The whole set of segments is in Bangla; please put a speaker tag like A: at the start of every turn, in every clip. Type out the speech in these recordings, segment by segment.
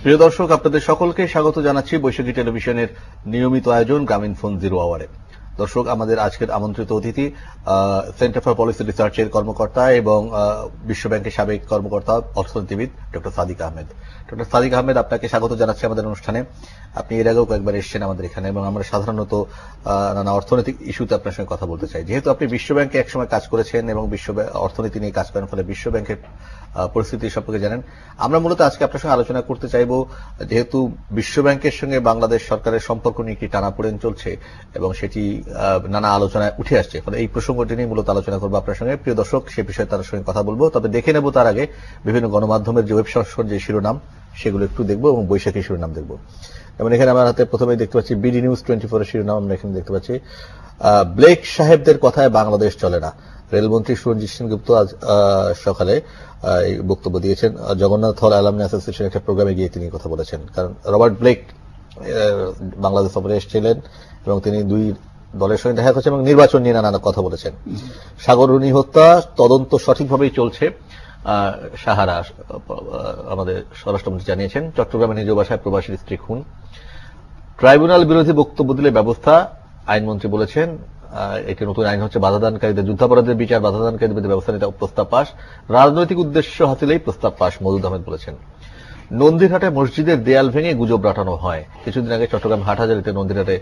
A: প্রিয় দর্শক, আপনাদের সকলকে স্বাগত জানাচ্ছি বৈশাখী টেলিভিশনের নিয়মিত আয়োজন গ্রামীণ ফোন জিরো আওয়ারে। দর্শক, আমাদের আজকের আমন্ত্রিত অতিথি সেন্টার ফর পলিসি রিসার্চের কর্মকর্তা এবং বিশ্বব্যাংকের সাবেক কর্মকর্তা অর্থনীতিবিদ ডক্টর সাদিক আহমেদ। ডক্টর সাদিক আহমেদ, আপনাকে স্বাগত জানাচ্ছি আমাদের অনুষ্ঠানে। আপনি এর আগেও কয়েকবার এসেছেন আমাদের এখানে এবং আমরা সাধারণত নানা অর্থনৈতিক ইস্যুতে আপনার সঙ্গে কথা বলতে চাই। যেহেতু আপনি বিশ্বব্যাংকে একসময় কাজ করেছেন এবং অর্থনীতি নিয়ে কাজ করেন, ফলে বিশ্বব্যাংকের পরিস্থিতি সম্পর্কে জানেন। আমরা মূলত আজকে আপনার সঙ্গে আলোচনা করতে চাইব, যেহেতু বিশ্বব্যাংকের সঙ্গে বাংলাদেশ সরকারের সম্পর্ক নিয়ে একটি টানাপোড়েন চলছে এবং সেটি নানা আলোচনায় উঠে আসছে, ফলে এই প্রসঙ্গটি নিয়ে মূলত আলোচনা করবো আপনার সঙ্গে। প্রিয় দর্শক, সে বিষয়ে তার সঙ্গে কথা বলবো, তবে দেখে নেব তার আগে বিভিন্ন গণমাধ্যমের যে ওয়েব সংস্করণ, যে শিরোনাম, সেগুলো একটু দেখবো এবং বৈশাখী শিরোনাম দেখবো। যেমন এখানে আমার হাতে প্রথমেই দেখতে পাচ্ছি বিডি নিউজ 24 এর শিরোনাম। আমরা এখানে দেখতে পাচ্ছি, ব্লেক সাহেবদের কথায় বাংলাদেশ চলে না। রেলমন্ত্রী সুরঞ্জিত সেনগুপ্ত আজ সকালে এই বক্তব্য দিয়েছেন। জগন্নাথ হল অ্যালামনি অ্যাসোসিয়েশনের একটা প্রোগ্রামে গিয়ে তিনি কথা বলেছেন। কারণ রবার্ট ব্লেক বাংলাদেশ সফরে এসেছিলেন এবং তিনি দুই দলের সঙ্গে দেখা করেছেন এবং নির্বাচন নিয়ে নানা কথা বলেছেন। সাগররুনি হত্যা তদন্ত সঠিকভাবেই চলছে, সাহারা আমাদের স্বরাষ্ট্রমন্ত্রী জানিয়েছেন। চট্টগ্রামে নিজ বাসায় প্রবাসীর স্ত্রী খুন। ট্রাইব্যুনাল বিরোধী বক্তব্য দিলে ব্যবস্থা, আইনমন্ত্রী বলেছেন। একটি নতুন আইন হচ্ছে বাধাদানকারীদের, যুদ্ধাপরাধের বিচার বাধাদানকারীদের বিরুদ্ধে ব্যবস্থা নিতে প্রস্তাব পাশ। রাজনৈতিক উদ্দেশ্য হাসিলেই প্রস্তাব পাশ, মওদুদ আহমেদ বলেছেন। নন্দীরহাটে মসজিদের দেয়াল ভেঙে গুজব রাটানো হয়। কিছুদিন আগে চট্টগ্রাম হাটহাজারীতে নন্দীরহাটে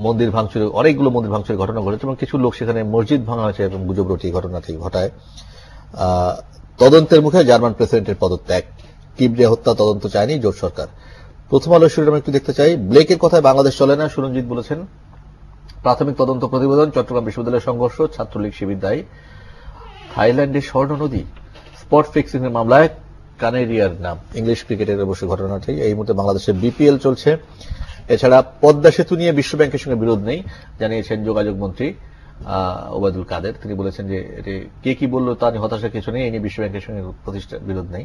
A: মন্দির ভাঙচুর, অনেকগুলো মন্দির ভাঙচুরের ঘটনা ঘটেছে এবং কিছু লোক সেখানে মসজিদ ভাঙা হয়েছে এবং গুজব রটি ঘটনাটি ঘটায়। তদন্তের মুখে জার্মান প্রেসিডেন্টের পদত্যাগ। কিবরিয়া হত্যা তদন্ত চায়নি জোট সরকার। প্রথম আলো শিরোনাম একটু দেখতে চাই। ব্লেকের কথায় বাংলাদেশ চলে না, সুরঞ্জিত বলেছেন। প্রাথমিক তদন্ত প্রতিবেদন, চট্টগ্রাম বিশ্ববিদ্যালয়ের সংঘর্ষ, ছাত্রলীগ শিবির দায়ী। থাইল্যান্ডের স্বর্ণ নদী স্পট ফিক্সিং এর মামলায় কানেরিয়ার নাম। ইংলিশ ক্রিকেটের অবশ্য ঘটনাটি। এই মুহূর্তে বাংলাদেশে বিপিএল চলছে। এছাড়া পদ্মা সেতু নিয়ে বিশ্বব্যাংকের সঙ্গে বিরোধ নেই, জানিয়েছেন যোগাযোগ মন্ত্রী ওবায়দুল কাদের। তিনি বলেছেন যে এটি কে কি বললো তা নিয়ে হতাশার কিছু নেই, এই নিয়ে বিশ্বব্যাংকের সঙ্গে বিরোধ নেই।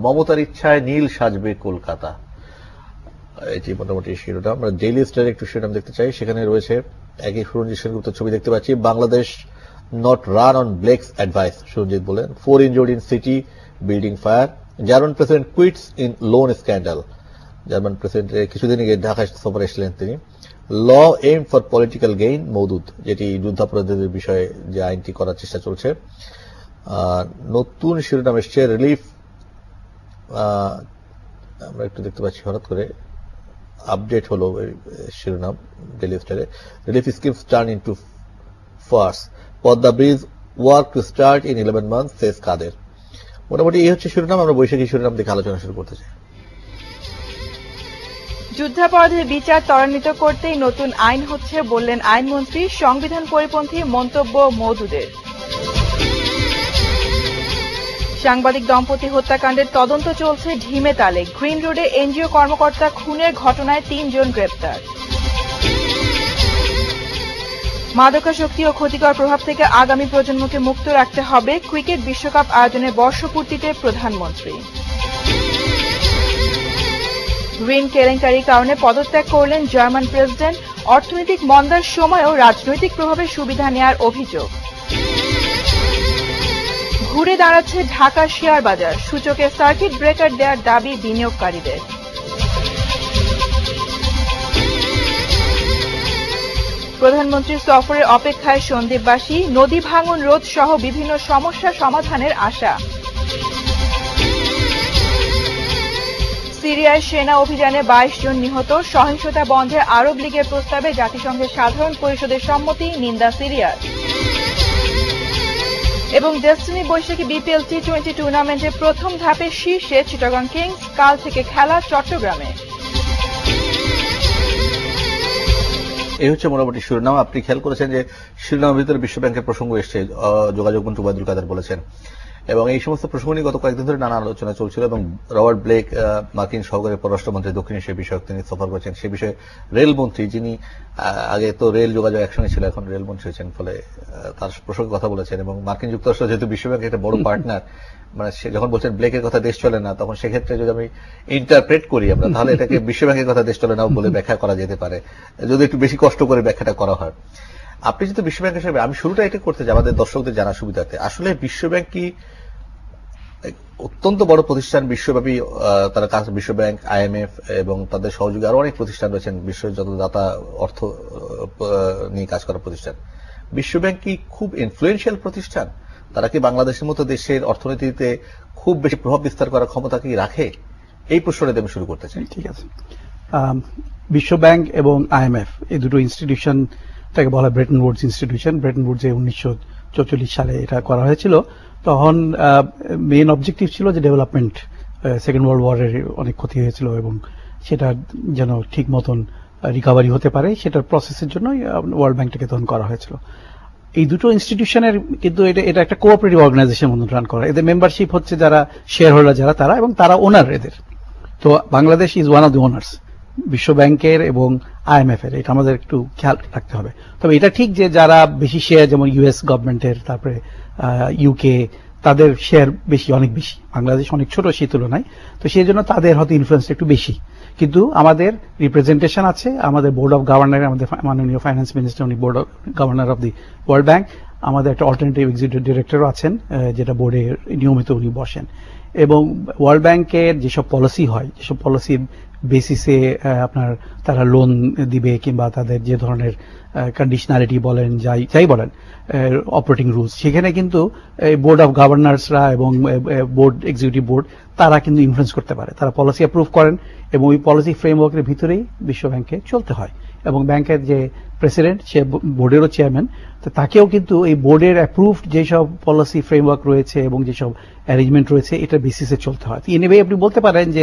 A: মমতার ইচ্ছায় নীল সাজবে কলকাতা, এটি মোটামুটি শিরোনাম। আমরা ডেইলি স্টার একটু শিরোনাম দেখতে চাই। সেখানে রয়েছে একই সুরঞ্জিত সেনগুপ্তের ছবি দেখতে পাচ্ছি। Bangladesh not run on Blake's advice, Suranjit বলেন। 4 injured in city building fire. German president quits in loan scandal. German president কিছুদিন আগে ঢাকা সফরে এসেছিলেন তিনি। ল এম ফর পলিটিক্যাল গেইন, মওদুদ, যেটি যুদ্ধাপরাধীদের বিষয়ে যে আইনটি করার চেষ্টা চলছে। নতুন শিরোনাম এসছে রিলিফ, আমরা একটু দেখতে পাচ্ছি হঠাৎ করে আপডেট হলো শিরোনাম ডেইলি স্টারে। Relief schemes turn into farce, Padma bridge work to start in 11 months, says Kader. মোটামুটি এই হচ্ছে শিরোনাম। আমরা বৈশাখী শিরোনাম দেখে আলোচনা শুরু করতে চাই।
B: যুদ্ধাপরাধের বিচার ত্বরান্বিত করতেই নতুন আইন হচ্ছে বললেন আইনমন্ত্রী। সংবিধান পরিপন্থী মন্তব্য মওদুদের। সাংবাদিক দম্পতি হত্যাকাণ্ডের তদন্ত চলছে ঢিমে তালে। গ্রিন রোডে এনজিও কর্মকর্তা খুনের ঘটনায় 3 জন গ্রেপ্তার। মাদকাসক্তি ও ক্ষতিকর প্রভাব থেকে আগামী প্রজন্মকে মুক্ত রাখতে হবে, ক্রিকেট বিশ্বকাপ আয়োজনের বর্ষপূর্তিতে প্রধানমন্ত্রী। ঋণ কেলেঙ্কারির কারণে পদত্যাগ করলেন জার্মান প্রেসিডেন্ট। অর্থনৈতিক মন্দার সময়ও রাজনৈতিক প্রভাবে সুবিধা নেয়ার অভিযোগ। ঘুরে দাঁড়াচ্ছে ঢাকার শেয়ার বাজার, সূচকে সার্কিট ব্রেকার দেওয়ার দাবি বিনিয়োগকারীদের। প্রধানমন্ত্রীর সফরের অপেক্ষায় সন্দ্বীপবাসী। নদী ভাঙন রোধ সহ বিভিন্ন সমস্যা সমাধানের আশা। সিরিয়ায় সেনা অভিযানে 22 জন নিহত। সহিংসতা বন্ধে আরব লীগের প্রস্তাবে জাতিসংঘের সাধারণ পরিষদের সম্মতি, নিন্দা সিরিয়ার। এবং ডেস্টিনি বৈশাখী বিপিএল টি20 টুর্নামেন্টের প্রথম ধাপে শীর্ষে চিটাগং কিংস, কাল থেকে খেলা চট্টগ্রামে।
A: এই হচ্ছে মোটামুটি শিরোনাম। আপনি খেয়াল করেছেন যে শিরোনামের ভিতরে বিশ্বব্যাংকের প্রসঙ্গ এসছে, যোগাযোগ মন্ত্রী ওবায়দুল কাদের বলেছেন। এবং এই সমস্ত প্রসঙ্গ নিয়ে গত কয়েকদিন ধরে নানা আলোচনা চলছিল এবং রবার্ট ব্লেক মার্কিন সহকারী পররাষ্ট্রমন্ত্রী দক্ষিণ এশিয়া বিষয়ক তিনি সফর করেছেন। সে বিষয়ে রেলমন্ত্রী, যিনি আগে তো রেল যোগাযোগ একসঙ্গে ছিল, এখন রেলমন্ত্রী হয়েছেন, ফলে তার প্রসঙ্গে কথা বলেছেন। এবং মার্কিন যুক্তরাষ্ট্র যেহেতু বিশ্বব্যাংকের একটা বড় পার্টনার, মানে সে যখন বলছেন ব্লেকের কথা দেশ চলে না, তখন সেক্ষেত্রে যদি আমি ইন্টারপ্রেট করি আমরা, তাহলে এটাকে বিশ্বব্যাংকের কথা দেশ চলে না বলে ব্যাখ্যা করা যেতে পারে, যদি একটু বেশি কষ্ট করে ব্যাখ্যাটা করা হয়। আপনি যেহেতু বিশ্বব্যাংক হিসেবে, আমি শুরুটা এটা করতে চাই আমাদের দর্শকদের জানার সুবিধার্থে, আসলে বিশ্বব্যাংক কি অত্যন্ত বড় প্রতিষ্ঠান, বিশ্বব্যাপী তারা কাজ, বিশ্বব্যাংক, IMF এবং তাদের সহযোগী আরো অনেক প্রতিষ্ঠান রয়েছেন, বিশ্বের যত দাতা অর্থ নিয়ে কাজ করা প্রতিষ্ঠান। বিশ্বব্যাংক কি খুব ইনফ্লুয়েন্সিয়াল প্রতিষ্ঠান? তারা কি বাংলাদেশের মতো দেশের অর্থনীতিতে খুব বেশি প্রভাব বিস্তার করার ক্ষমতা কি রাখে? এই প্রশ্নটা আমি শুরু করতে চাই।
C: ঠিক আছে, বিশ্বব্যাংক এবং IMF এই দুটো ইনস্টিটিউশনটাকে বলা হয় ব্রেটন উডস ইনস্টিটিউশন। ব্রেটন উডসে 1944 সালে এটা করা হয়েছিল। তখন মেইন অবজেক্টিভ ছিল যে ডেভেলপমেন্ট, সেকেন্ড ওয়ার্ল্ড ওয়ারের অনেক ক্ষতি হয়েছিল এবং সেটা যেন ঠিক মতন রিকভারি হতে পারে, সেটার প্রসেসের জন্য ওয়ার্ল্ড ব্যাংকটাকে তখন করা হয়েছিল। এই দুটো ইনস্টিটিউশনের কিন্তু এটা একটা কোঅপারেটিভ অর্গানাইজেশন মতন রান করা। এদের মেম্বারশিপ হচ্ছে যারা শেয়ার হোল্ডার যারা তারা, এবং তারা ওনার এদের। তো Bangladesh is one of the owners বিশ্ব ব্যাংকের এবং IMF এর, এটা আমাদের একটু খেয়াল রাখতে হবে। তবে এটা ঠিক যে যারা বেশি শেয়ার, যেমন US গভর্নমেন্টের, তারপরে UK, তাদের শেয়ার বেশি, অনেক বেশি। বাংলাদেশ অনেক ছোট সেই তুলনায়, তো সেই জন্য তাদের হয়তো ইনফ্লুয়েন্সটা একটু বেশি। কিন্তু আমাদের রিপ্রেজেন্টেশন আছে, আমাদের বোর্ড অফ গভর্নর, আমাদের মাননীয় ফাইন্যান্স মিনিস্টার উনি board of governor of the world bank, আমাদের একটা অল্টারনেটিভ এক্সিকিউটিভ ডিরেক্টরও আছেন যেটা বোর্ডে নিয়মিত উনি বসেন। এবং ওয়ার্ল্ড ব্যাংকের যেসব পলিসি হয়, যেসব পলিসি বেসিসে আপনার তারা লোন দিবে কিংবা তাদের যে ধরনের কন্ডিশনালিটি বলেন, যাই বলেন অপারেটিং রুলস, সেখানে কিন্তু বোর্ড অফ গভর্নর্সরা এবং বোর্ড এক্সিকিউটিভ বোর্ড তারা কিন্তু ইনফ্লুয়েন্স করতে পারে। তারা পলিসি অ্যাপ্রুভ করেন এবং ওই পলিসি ফ্রেমওয়ার্কের ভিতরেই বিশ্ব ব্যাংকে চলতে হয়। এবং ব্যাংকের যে প্রেসিডেন্ট, সে বোর্ডেরও চেয়ারম্যান, তো তাকেও কিন্তু এই বোর্ডের অ্যাপ্রুভড যেসব পলিসি ফ্রেমওয়ার্ক রয়েছে এবং যেসব অ্যারেঞ্জমেন্ট রয়েছে, এটা বেসিসে চলতে হয়। ইন এ ওয়ে আপনি বলতে পারেন যে